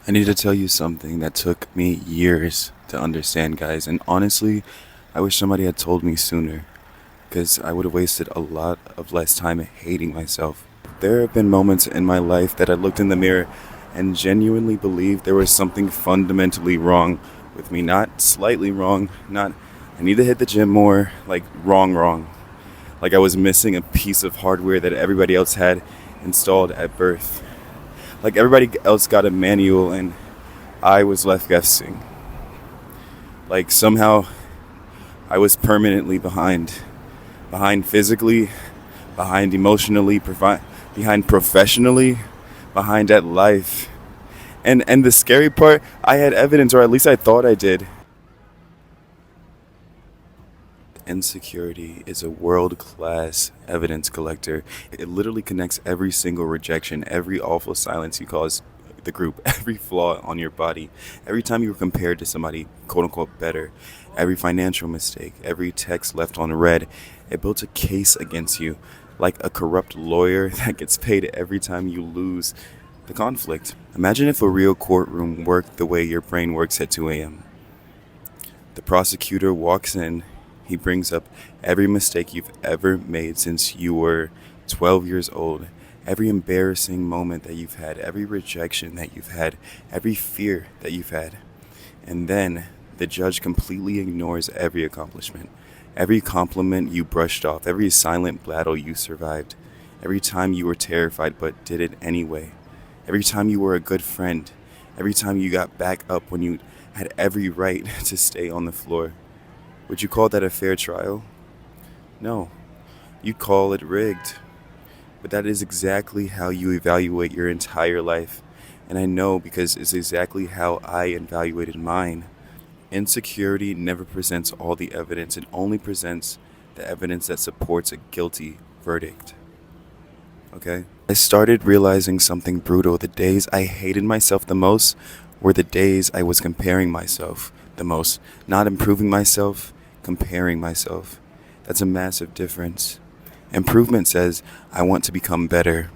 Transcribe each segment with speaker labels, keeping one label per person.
Speaker 1: I need to tell you something that took me years to understand, guys, and honestly, I wish somebody had told me sooner, because I would have wasted a lot of less time hating myself. There have been moments in my life that I looked in the mirror and genuinely believed there was something fundamentally wrong with me. Not slightly wrong, not I need to hit the gym more, like wrong. Like I was missing a piece of hardware that everybody else had installed at birth. Like everybody else got a manual and I was left guessing. Like somehow I was permanently behind. Behind physically, behind emotionally, behind professionally, behind at life. And the scary part, I had evidence, or at least I thought I did. Insecurity is a world class evidence collector. It literally connects every single rejection, every awful silence you cause the group, every flaw on your body, every time you were compared to somebody quote unquote better, every financial mistake, every text left on red. It built a case against you like a corrupt lawyer that gets paid every time you lose the conflict. Imagine if a real courtroom worked the way your brain works at 2 a.m. The prosecutor walks in, he brings up every mistake you've ever made since you were 12 years old, every embarrassing moment that you've had, every rejection that you've had, every fear that you've had. And then the judge completely ignores every accomplishment, every compliment you brushed off, every silent battle you survived, every time you were terrified but did it anyway, every time you were a good friend, every time you got back up when you had every right to stay on the floor. Would you call that a fair trial? No, you'd call it rigged. But that is exactly how you evaluate your entire life. And I know because it's exactly how I evaluated mine. Insecurity never presents all the evidence, it only presents the evidence that supports a guilty verdict. Okay? I started realizing something brutal. The days I hated myself the most were the days I was comparing myself the most. Not improving myself, comparing myself. That's a massive difference. Improvement says I want to become better.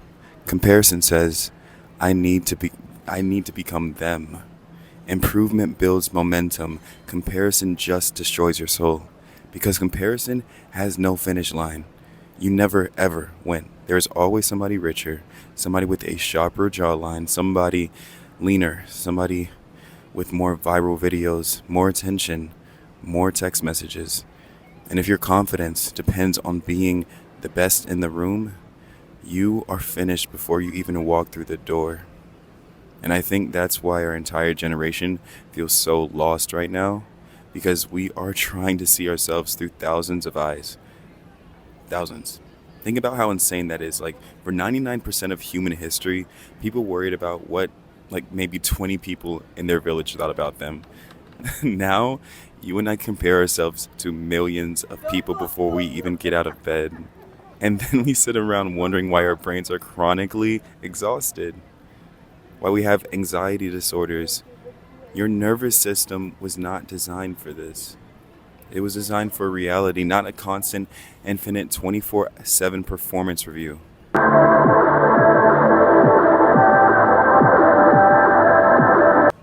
Speaker 1: Comparison says I need to be I need to become them. Improvement builds momentum. Comparison just destroys your soul. Because comparison has no finish line. You never ever win. There's always somebody richer, somebody with a sharper jawline, somebody leaner, somebody with more viral videos, more attention, more text messages. And if your confidence depends on being the best in the room, you are finished before you even walk through the door. And I think that's why our entire generation feels so lost right now, because we are trying to see ourselves through thousands of eyes. Thousands. Think about how insane that is. Like, for 99% of human history, people worried about what, like, maybe 20 people in their village thought about them. Now, you and I compare ourselves to millions of people before we even get out of bed. And then we sit around wondering why our brains are chronically exhausted, why we have anxiety disorders. Your nervous system was not designed for this. It was designed for reality, not a constant, infinite 24/7 performance review.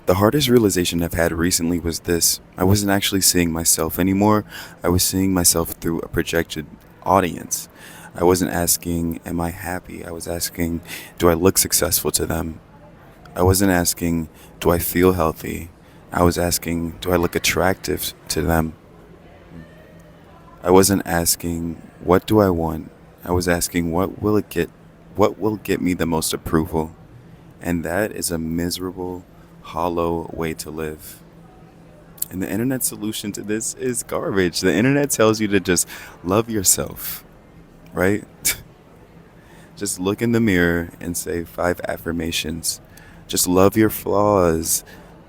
Speaker 1: The hardest realization I've had recently was this: I wasn't actually seeing myself anymore, I was seeing myself through a projected audience. I wasn't asking, am I happy? I was asking, do I look successful to them? I wasn't asking, do I feel healthy? I was asking, do I look attractive to them? I wasn't asking, what do I want? I was asking, what will get me the most approval? And that is a miserable, hollow way to live. And the internet solution to this is garbage. The internet tells you to just love yourself, right? Just look in the mirror and say 5 affirmations. Just love your flaws.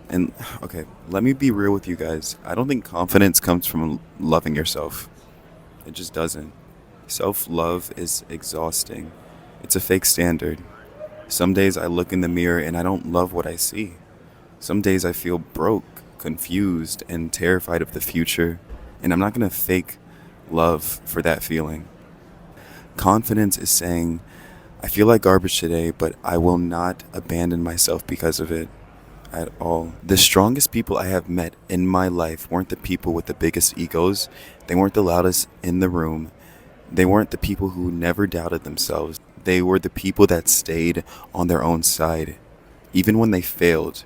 Speaker 1: And okay, let me be real with you guys. I don't think confidence comes from loving yourself. It just doesn't. Self love is exhausting. It's a fake standard. Some days I look in the mirror and I don't love what I see. Some days I feel broke, confused, and terrified of the future. And I'm not going to fake love for that feeling. Confidence is saying, I feel like garbage today, but I will not abandon myself because of it. at all. The strongest people I have met in my life weren't the people with the biggest egos. They weren't the loudest in the room. They weren't the people who never doubted themselves. They were the people that stayed on their own side, even when they failed,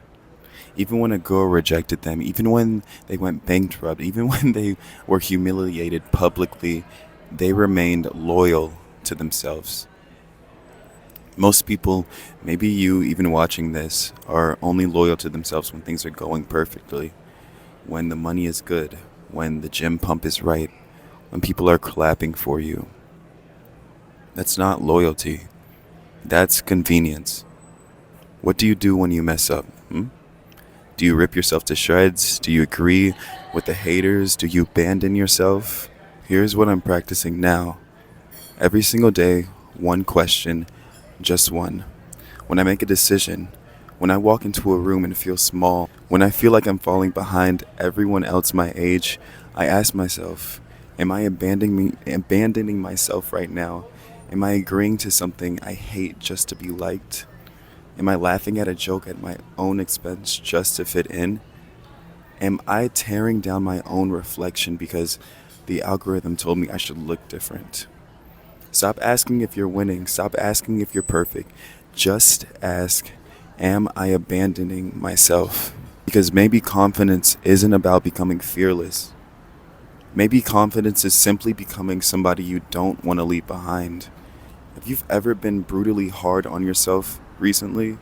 Speaker 1: even when a girl rejected them, even when they went bankrupt, even when they were humiliated publicly, they remained loyal to themselves. Most people, maybe you even watching this, are only loyal to themselves when things are going perfectly, when the money is good, when the gym pump is right, when people are clapping for you. That's not loyalty. That's convenience. What do you do when you mess up? Do you rip yourself to shreds? Do you agree with the haters? Do you abandon yourself? Here's what I'm practicing now. Every single day, one question, just one. When I make a decision, when I walk into a room and feel small, when I feel like I'm falling behind everyone else my age, I ask myself, am I abandoning myself right now? Am I agreeing to something I hate just to be liked? Am I laughing at a joke at my own expense just to fit in? Am I tearing down my own reflection because the algorithm told me I should look different? Stop asking if you're winning. Stop asking if you're perfect. Just ask, am I abandoning myself? Because maybe confidence isn't about becoming fearless. Maybe confidence is simply becoming somebody you don't want to leave behind. If you've ever been brutally hard on yourself recently,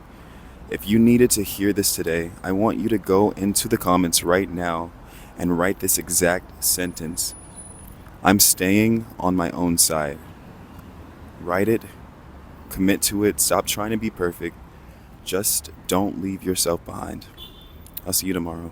Speaker 1: if you needed to hear this today, I want you to go into the comments right now and write this exact sentence. I'm staying on my own side. Write it, commit to it, stop trying to be perfect. Just don't leave yourself behind. I'll see you tomorrow.